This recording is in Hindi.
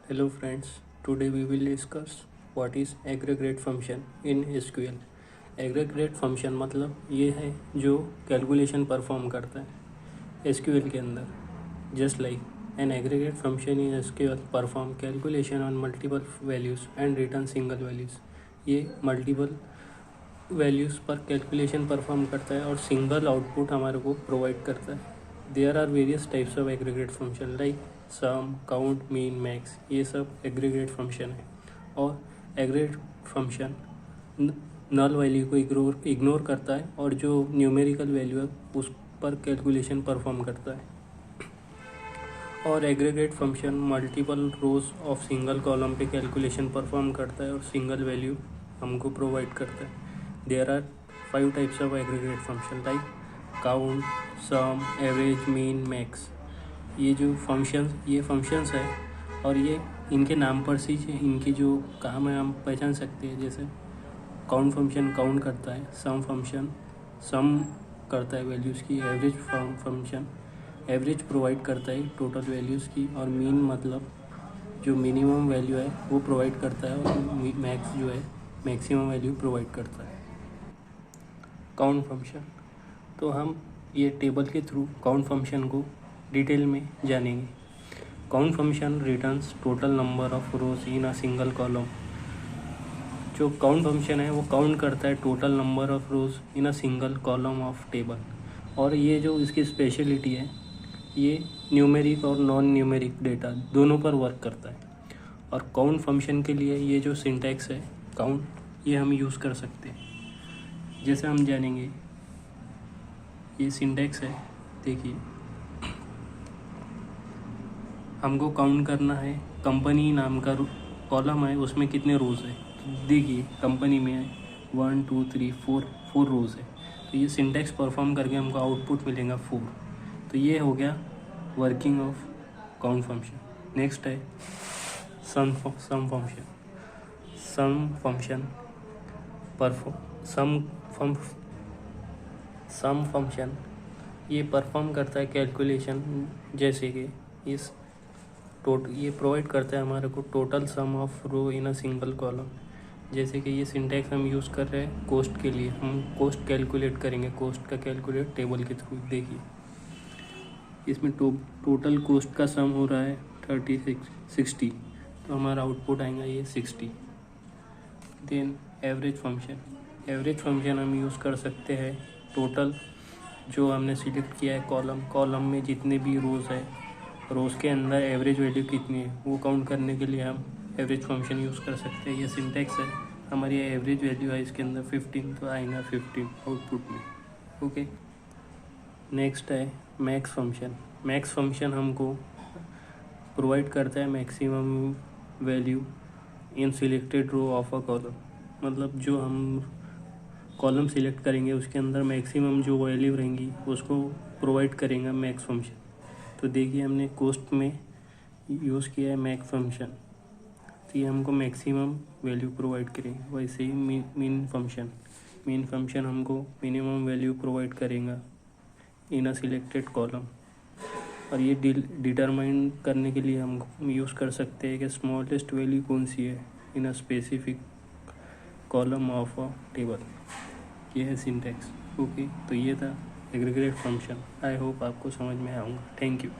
Hello friends, today we will discuss what is aggregate function in SQL. Aggregate function मतलब ये है जो कैलकुलेशन परफॉर्म करता है SQL के अंदर. Just like an aggregate function in SQL perform calculation on multiple values and return single values. ये multiple values पर कैलकुलेशन परफॉर्म करता है और सिंगल आउटपुट हमारे को प्रोवाइड करता है. There are various types of aggregate function like sum, count, mean, max. ये सब एग्रीगेट फंक्शन है. और एग्रीगेट फंक्शन नल वैल्यू को इग्नोर करता है और जो न्यूमेरिकल वैल्यू है उस पर कैलकुलेशन परफॉर्म करता है. और aggregate function multiple rows of single column पे कैलकुलेशन परफॉर्म करता है और सिंगल वैल्यू हमको प्रोवाइड करता है. There are 5 types of aggregate function like count, sum, average, mean, max. ये जो फंक्शंस है और ये इनके नाम पर से इनके जो काम है हम पहचान सकते हैं. जैसे काउंट फंक्शन काउंट करता है, सम फंक्शन सम करता है वैल्यूज़ की, एवरेज फंक्शन एवरेज प्रोवाइड करता है टोटल वैल्यूज़ की, और मीन मतलब जो मिनिमम वैल्यू है वो प्रोवाइड करता है, और मैक्स जो है मैक्सिमम वैल्यू प्रोवाइड करता है. काउंट फंक्शन, तो हम ये टेबल के थ्रू काउंट फंक्शन को डिटेल में जानेंगे. Count function returns total number of rose in a single column. जो काउंट फंक्शन है वो काउंट करता है total number of rose in a single column of table. और ये जो इसकी स्पेशलिटी है, ये न्यूमेरिक और नॉन न्यूमेरिक डेटा दोनों पर वर्क करता है. और काउंट फंक्शन के लिए ये जो सिंटैक्स है काउंट, ये हम यूज़ कर सकते हैं. जैसे हम जानेंगे, ये सिंटैक्स है. देखिए, हमको काउंट करना है कंपनी नाम का कॉलम है, उसमें कितने रोज़ है. तो देखिए कंपनी में है 1 2 3 4 रोज़ है. तो ये सिंटैक्स परफॉर्म करके हमको आउटपुट मिलेगा 4. तो ये हो गया working of count function. Next है सम फंक्शन. सम फंक्शन ये परफॉर्म करता है कैलकुलेशन, जैसे कि ये प्रोवाइड करता है हमारे को total sum of row in a single column. जैसे कि ये सिंटैक्स हम यूज़ कर रहे हैं कोस्ट के लिए. हम कोस्ट कैलकुलेट करेंगे, कोस्ट का कैलकुलेट टेबल के थ्रू. देखिए इसमें टोटल कोस्ट का सम हो रहा है 60. तो हमारा आउटपुट आएगा ये 60. देन एवरेज फंक्शन हम यूज़ कर सकते हैं टोटल जो हमने सिलेक्ट किया है कॉलम में जितने भी रोज़ है, रोज़ के अंदर एवरेज वैल्यू कितनी है वो काउंट करने के लिए हम एवरेज फंक्शन यूज़ कर सकते हैं. ये सिंटैक्स है. हमारी एवरेज वैल्यू है इसके अंदर 15, तो आएगा 15 आउटपुट में. ओके. नेक्स्ट है मैक्स फंक्शन हमको प्रोवाइड करता है maximum value in selected row of a column. मतलब जो हम कॉलम सिलेक्ट करेंगे उसके अंदर मैक्सिमम जो वैल्यू रहेंगी उसको प्रोवाइड करेंगे मैक्स फंक्शन. तो देखिए हमने कोस्ट में यूज़ किया है मैक्स फंक्शन, तो ये हमको मैक्सिमम वैल्यू प्रोवाइड करेंगे. वैसे ही मीन फंक्शन हमको मिनिमम वैल्यू प्रोवाइड करेगा इन अ सिलेक्टेड कॉलम. और ये डिटरमाइन करने के लिए हम यूज़ कर सकते हैं कि स्मॉलेस्ट वैल्यू कौन सी है in a specific column of a table. ये है सिंटैक्स. ओके, तो ये था एग्रीगेट फंक्शन. आई होप आपको समझ में आऊँगा. Thank you.